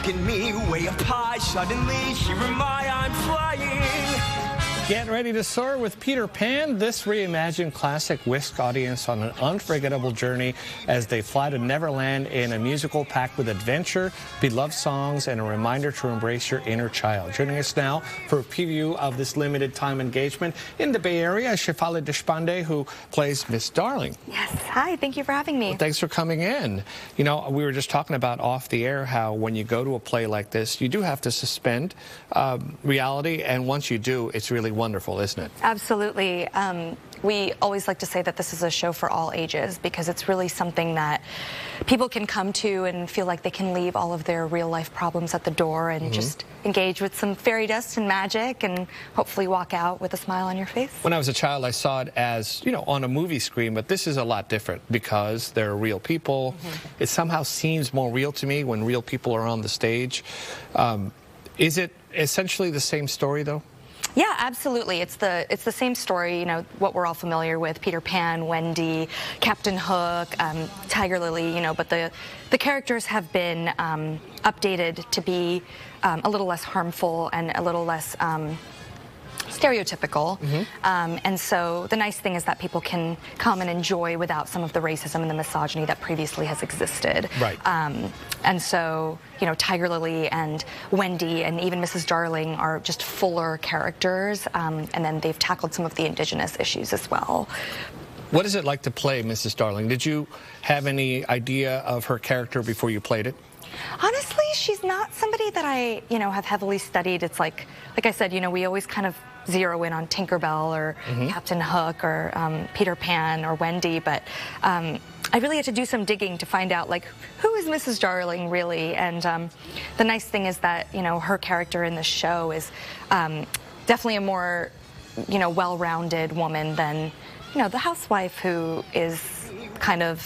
taking me way up high. Suddenly, here am I'm flying. Get ready to soar with Peter Pan. This reimagined classic whisked audience on an unforgettable journey as they fly to Neverland in a musical packed with adventure, beloved songs, and a reminder to embrace your inner child. Joining us now for a preview of this limited time engagement in the Bay Area, Shefali Deshpande, who plays Miss Darling. Yes, hi, thank you for having me. Well, thanks for coming in. You know, we were just talking about off the air how when you go to a play like this, you do have to suspend reality, and once you do, it's really wonderful, isn't it? Absolutely. We always like to say that this is a show for all ages because it's really something that people can come to and feel like they can leave all of their real life problems at the door and just engage with some fairy dust and magic and hopefully walk out with a smile on your face. When I was a child, I saw it as, you know, on a movie screen, but this is a lot different because they're real people. It somehow seems more real to me when real people are on the stage. Is it essentially the same story, though? Yeah, absolutely. It's the same story, you know, what we're all familiar with: Peter Pan, Wendy, Captain Hook, Tiger Lily, you know, but the characters have been updated to be a little less harmful and a little less stereotypical. And so the nice thing is that people can come and enjoy without some of the racism and the misogyny that previously has existed. Right. And so, you know, Tiger Lily and Wendy and even Mrs. Darling are just fuller characters, and then they've tackled some of the indigenous issues as well. What is it like to play Mrs. Darling? Did you have any idea of her character before you played it? Honestly, she's not somebody that I, you know, have heavily studied. It's like I said, you know, we always kind of zero in on Tinkerbell or Captain Hook or Peter Pan or Wendy, but I really had to do some digging to find out, like, who is Mrs. Darling really? And the nice thing is that, you know, her character in the show is definitely a more, you know, well-rounded woman than, you know, the housewife who is kind of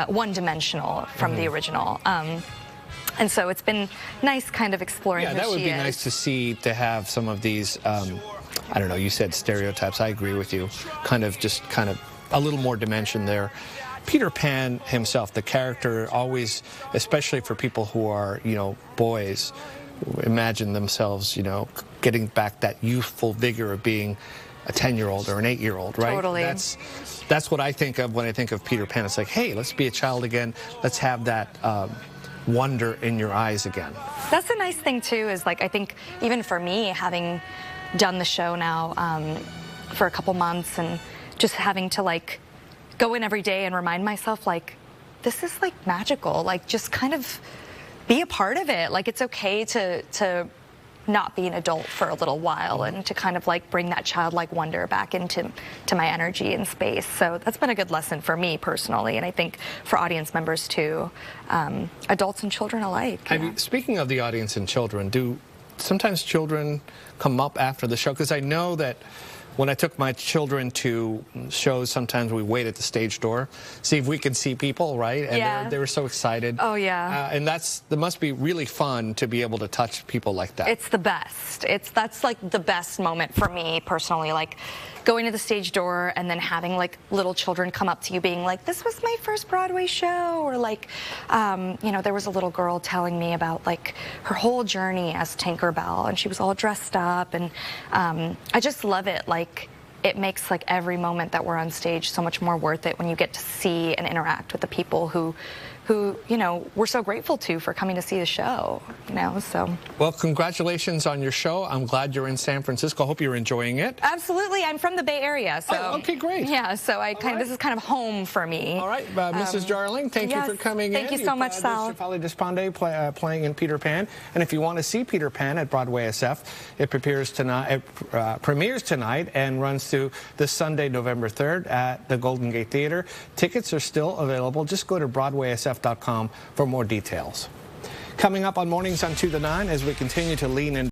one-dimensional from the original. And so it's been nice kind of exploring who she is. Yeah, that would be nice to see, to have some of these, I don't know, you said stereotypes, I agree with you, kind of a little more dimension there. Peter Pan himself, the character, always, especially for people who are, you know, boys, imagine themselves, you know, getting back that youthful vigor of being a 10-year-old or an 8-year-old, right? Totally. That's what I think of when I think of Peter Pan. It's like, hey, let's be a child again. Let's have that wonder in your eyes again. That's the nice thing too, is like, I think even for me, having done the show now for a couple months and just having to like go in every day and remind myself, like, this is like magical, like just kind of be a part of it. Like, it's okay to not be an adult for a little while and to kind of like bring that childlike wonder back into my energy and space. So that's been a good lesson for me personally, and I think for audience members too, adults and children alike. Speaking of the audience and children, do sometimes children come up after the show? Because I know that when I took my children to shows, sometimes we wait at the stage door, see if we can see people, right? And they were so excited. Oh, yeah. And that must be really fun to be able to touch people like that. It's the best. That's like the best moment for me personally, like going to the stage door and then having like little children come up to you being like, this was my first Broadway show, or like, you know, there was a little girl telling me about like her whole journey as Tinkerbell, and she was all dressed up, and I just love it. Like, it makes like every moment that we're on stage so much more worth it when you get to see and interact with the people who you know, we're so grateful to for coming to see the show, you know, so. Well, congratulations on your show. I'm glad you're in San Francisco. I hope you're enjoying it. Absolutely. I'm from the Bay Area, so. Oh, okay, great. Yeah, so this is kind of home for me. All right, Mrs. Darling, thank you for coming in. Thank you so much, Sal. Shefali Deshpande playing in Peter Pan. And if you want to see Peter Pan at Broadway SF, it premieres tonight and runs through this Sunday, November 3rd at the Golden Gate Theater. Tickets are still available. Just go to BroadwaySF.com for more details. Coming up on Mornings on 2 to 9 as we continue to lean in